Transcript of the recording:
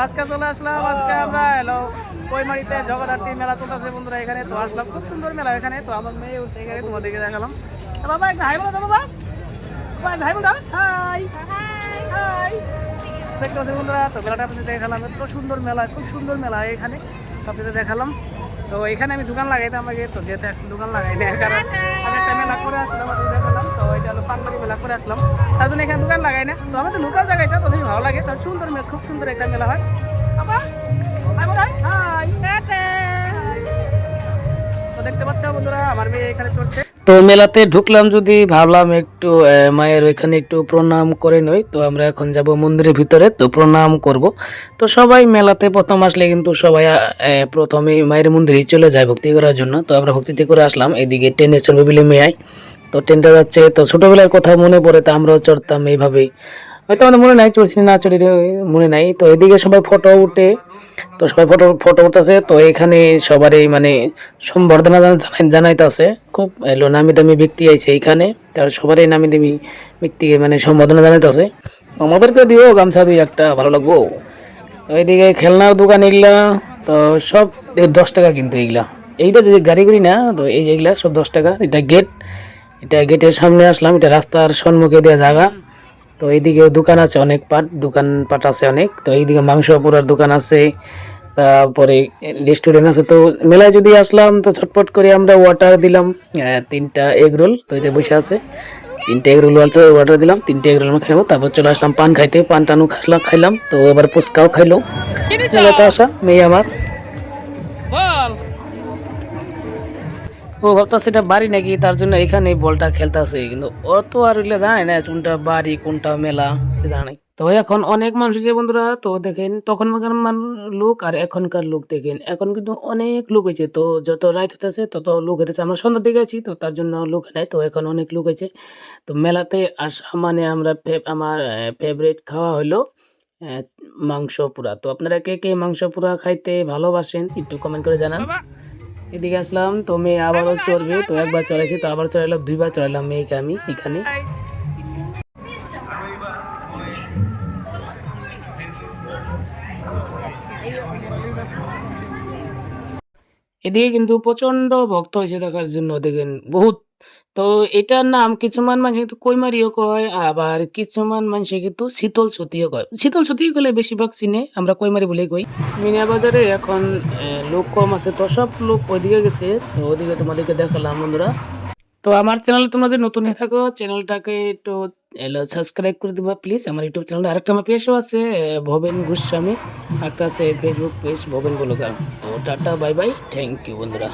আজকে চলে আসলাম, আজকে আমরা এলো কইমারিতে জগদ্ধাত্রী মেলা চলতেছে বন্ধুরা। এখানে তো আসলাম, খুব সুন্দর মেলা এখানে। তো আমার মেয়ে উঠছে এখানে, তোমাদেরকে দেখালাম। বাবা একটা হাই বলো তো, বাবা হাই বলো, হাই হাই। দেখতে পাচ্ছি বন্ধুরা, তো মেলাটা আপনাদের দেখালাম। এত সুন্দর মেলা, খুব সুন্দর মেলা এখানে, সবকিছু দেখালাম। তো এখানে আমি দোকান লাগাইতাম আগে, তো যেহেতু এখন দোকান লাগাই না, কারণ আমি একটা মেলা করে আসলাম, দেখালাম। তো এটা হলো পানবাড়ি মেলা করে আসলাম, তার জন্য এখানে দোকান লাগাই না। তো আমাদের লোকাল জায়গাটা তো বেশি ভালো লাগে, তার সুন্দর মেলা, খুব সুন্দর একটা মেলা হয়। তো দেখতে পাচ্ছ বন্ধুরা, আমার মেয়ে এখানে চলছে। তো মেলাতে ঢুকলাম, যদি ভাবলাম একটু মায়ের ওইখানে একটু প্রণাম করে নই। তো আমরা এখন যাব মন্দিরের ভিতরে, তো প্রণাম করব। তো সবাই মেলাতে প্রথম আসলে কিন্তু সবাই প্রথমে মায়ের মন্দিরে চলে যায় ভক্তি করার জন্য। তো আমরা ভক্তিতে করে আসলাম, এদিকে ট্রেনে চলবে বলে মেয়াই। তো ট্রেনটা যাচ্ছে, তো ছোটবেলার কথা মনে পড়ে, তো আমরাও চড়তাম এইভাবেই। হয়তো আমাদের মনে নাই চড়ছি না চড়ি, মনে নাই। তো এদিকে সবাই ফটো উঠে, তো সবাই ফটো ফটো উঠতেছে। তো এখানে সবারই মানে সম্বর্ধনা জানাইতেছে। খুব এলো নামি দামি ব্যক্তি আইছে এখানে, তার সবারই নামি দামি ব্যক্তিকে মানে সম্বর্ধনা জানাইতেছে। আমাদেরকে দিও গামছা দুই একটা, ভালো লাগবো। ওইদিকে খেলনার দোকান এগুলা, তো সব 10 টাকা কিন্তু এগুলা। এইটা যদি গাড়ি করি না, তো এই যেগুলা সব 10 টাকা। এটা গেট, এটা গেটের সামনে আসলাম, এটা রাস্তার সম্মুখে দেওয়া জায়গা। তো এইদিকে দোকান আছে অনেক, দোকানপাট আছে অনেক। তো এইদিকে মাংস পোড়ার দোকান আছে, তারপরে রেস্টুরেন্ট আছে। তো মেলায় যদি আসলাম, তো ছটপট করে আমরা ওয়াটার দিলাম 3টা এগ রোল। তো এই যে বসে আছে, 3টা এগ রোল ওয়াটার দিলাম, 3টা এগ রোল আমরা খাইবো। তারপর চলে আসলাম পান খাইতে, পান টানু খাইলাম। তো এবার ফুচকাও খাইলো। মেলাতে আসা মেয়ে আমার বল, ও ভাবতেছে এটা বাড়ি নাকি, তার জন্য এখানে বলটা খেলতেছে। কিন্তু ও তো আর জানে না কোনটা বাড়ি কোনটা মেলা, জানে। তো এখন অনেক মানুষ যে বন্ধুরা, তো দেখেন তখনকার লোক আর এখনকার লোক দেখেন, এখন কিন্তু অনেক লোক হয়েছে। তো যত রাত হতেছে তত লোক হতেছে। আমরা সন্ধ্যার দিকে আছি, তো তার জন্য লোক নেই। তো এখন অনেক লোক হয়েছে। তো মেলাতে আসা মানে আমরা আমার ফেভারিট খাওয়া হলো আহ, মাংস পোড়া। তো আপনারা কে কে মাংস পোড়া খাইতে ভালোবাসেন একটু কমেন্ট করে জানান। এদিকে আসলাম, তো মেয়ে আবারও চড়বে। তো একবার চড়াইছি, তো আবার চড়াইলাম, 2বার চড়াইলাম মেয়েকে আমি এখানে। এদিকে কিন্তু প্রচন্ড ভক্ত হয়েছে দেখার জন্য, দেখেন বহুত। তো এটার নাম কিছুমান মানুষ কিন্তু কইমারিও কয়, আবার কিছুমান মানুষ কিন্তু শীতল সতীও কয়। শীতল সতী গেলে বেশিরভাগ চিনে, আমরা কইমারি বলেই কই। মিনা বাজারে এখন লোক কম আছে, তো সব লোক ওইদিকে গেছে। তো ওইদিকে তোমাদেরকে দেখালাম বন্ধুরা। তো আমার চ্যানেলে তোমরা যদি নতুন হয়ে থাকো, চ্যানেলটাকে একটু সাবস্ক্রাইব করে দিবা প্লিজ। আমার ইউটিউব চ্যানেলে আরেকটা আমার পেজও আছে, ভবেন গোস্বামী, একটা আছে ফেসবুক পেজ ভবেন ব্লগার। তো tata bye bye, thank you বন্ধুরা।